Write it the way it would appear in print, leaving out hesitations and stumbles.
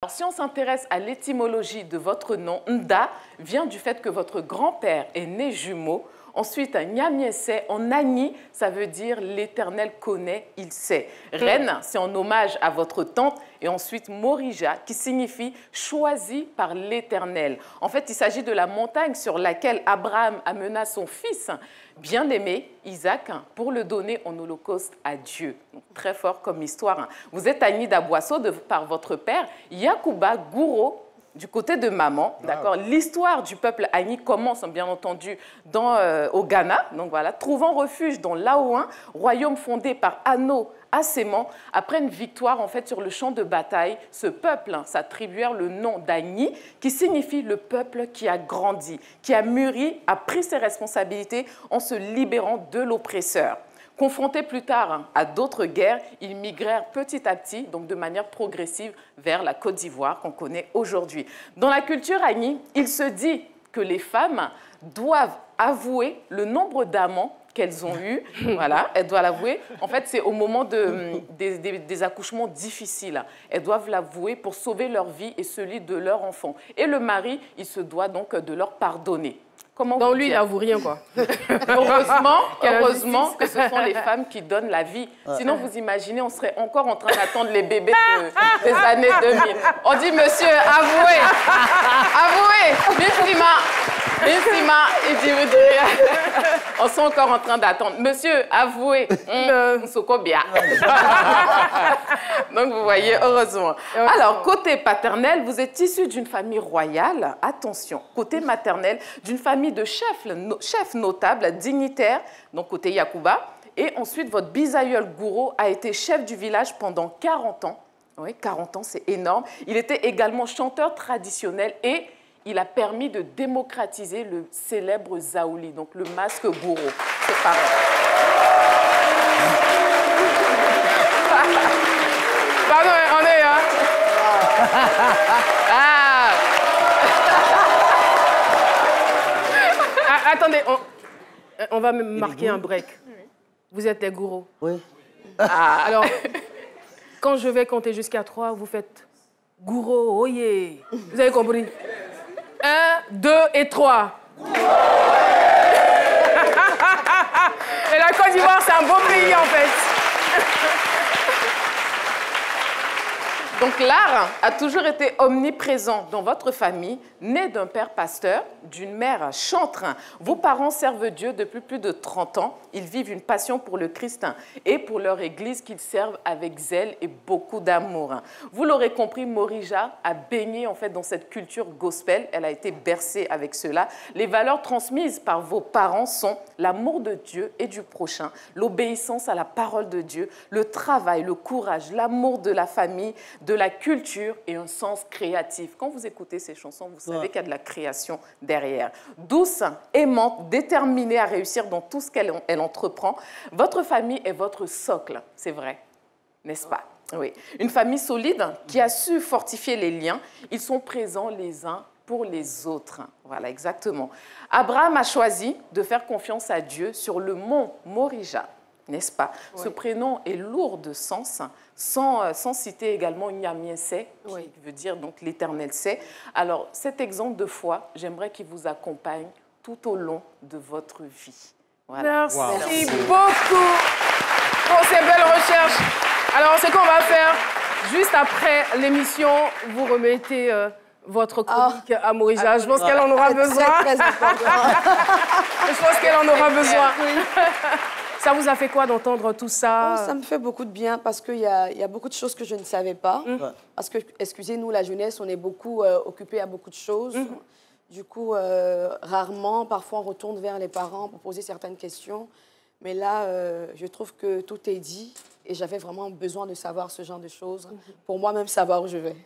Alors, si on s'intéresse à l'étymologie de votre nom, Nda vient du fait que votre grand-père est né jumeau. Ensuite, Nyamiese, en Agni, ça veut dire l'Éternel connaît, il sait. Reine, c'est en hommage à votre tante. Et ensuite, Morija, qui signifie choisi par l'Éternel. En fait, il s'agit de la montagne sur laquelle Abraham amena son fils bien-aimé, Isaac, pour le donner en holocauste à Dieu. Donc, très fort comme histoire. Vous êtes Agni d'Aboisseau par votre père, Yakuba Gouro, du côté de maman, d'accord. L'histoire du peuple Agni commence, bien entendu, au Ghana. Donc voilà, trouvant refuge dans l'Aouin, royaume fondé par Ano Asséman. Après une victoire en fait sur le champ de bataille, ce peuple s'attribuèrent le nom d'Agni, qui signifie le peuple qui a grandi, qui a mûri, a pris ses responsabilités en se libérant de l'oppresseur. Confrontés plus tard à d'autres guerres, ils migrèrent petit à petit, donc de manière progressive, vers la Côte d'Ivoire qu'on connaît aujourd'hui. Dans la culture Agni, il se dit que les femmes doivent avouer le nombre d'amants qu'elles ont eu. Voilà, elles doivent l'avouer. En fait, c'est au moment des accouchements difficiles. Elles doivent l'avouer pour sauver leur vie et celui de leur enfant. Et le mari, il se doit donc de leur pardonner. Donc lui, il n'avoue rien, quoi. Heureusement que ce sont les femmes qui donnent la vie. Sinon, vous imaginez, on serait encore en train d'attendre les bébés des années 2000. On dit, monsieur, avouez, avouez, Bifima, il dit, vous dites, on sont encore en train d'attendre. Monsieur, avouez, bien. Donc, vous voyez, heureusement. Alors, côté paternel, vous êtes issu d'une famille royale. Attention, côté maternel, d'une famille de chefs notables, dignitaires, donc côté Yakuba. Et ensuite, votre bisaïeul Gouro a été chef du village pendant 40 ans. Oui, 40 ans, c'est énorme. Il était également chanteur traditionnel et il a permis de démocratiser le célèbre Zaouli, donc le masque Gouro. C'est pareil. Pardon, on est là. Attendez, on va marquer un break. Vous êtes les gourous. Oui. Alors, quand je vais compter jusqu'à 3, vous faites gourou, oyez. Vous avez compris? 1, 2 et 3. Et la Côte d'Ivoire, c'est un beau pays, en fait. Donc l'art a toujours été omniprésent dans votre famille, né d'un père pasteur, d'une mère chantre. Vos parents servent Dieu depuis plus de 30 ans. Ils vivent une passion pour le Christ et pour leur église qu'ils servent avec zèle et beaucoup d'amour. Vous l'aurez compris, Morija a baigné en fait dans cette culture gospel. Elle a été bercée avec cela. Les valeurs transmises par vos parents sont l'amour de Dieu et du prochain, l'obéissance à la parole de Dieu, le travail, le courage, l'amour de la famille, de la culture et un sens créatif. Quand vous écoutez ces chansons, vous savez qu'il y a de la création derrière. Douce, aimante, déterminée à réussir dans tout ce qu'elle entreprend, votre famille est votre socle, c'est vrai, n'est-ce pas? Oui. Une famille solide qui a su fortifier les liens. Ils sont présents les uns pour les autres. Voilà, exactement. Abraham a choisi de faire confiance à Dieu sur le mont Morija, n'est-ce pas? Oui. Ce prénom est lourd de sens, sans citer également Nyamiese, qui veut dire donc l'Éternel sait. Alors, cet exemple de foi, j'aimerais qu'il vous accompagne tout au long de votre vie. Voilà. Merci beaucoup pour ces belles recherches. Alors, ce qu'on va faire, juste après l'émission, vous remettez votre chronique à Morija. Je pense qu'elle en aura besoin. Très important. Je pense qu'elle en aura besoin. Ça vous a fait quoi d'entendre tout ça? Ça me fait beaucoup de bien parce qu'il y a beaucoup de choses que je ne savais pas. Parce que, excusez-nous, la jeunesse, on est beaucoup occupé à beaucoup de choses. Du coup, rarement, parfois, on retourne vers les parents pour poser certaines questions. Mais là, je trouve que tout est dit et j'avais vraiment besoin de savoir ce genre de choses pour moi-même savoir où je vais.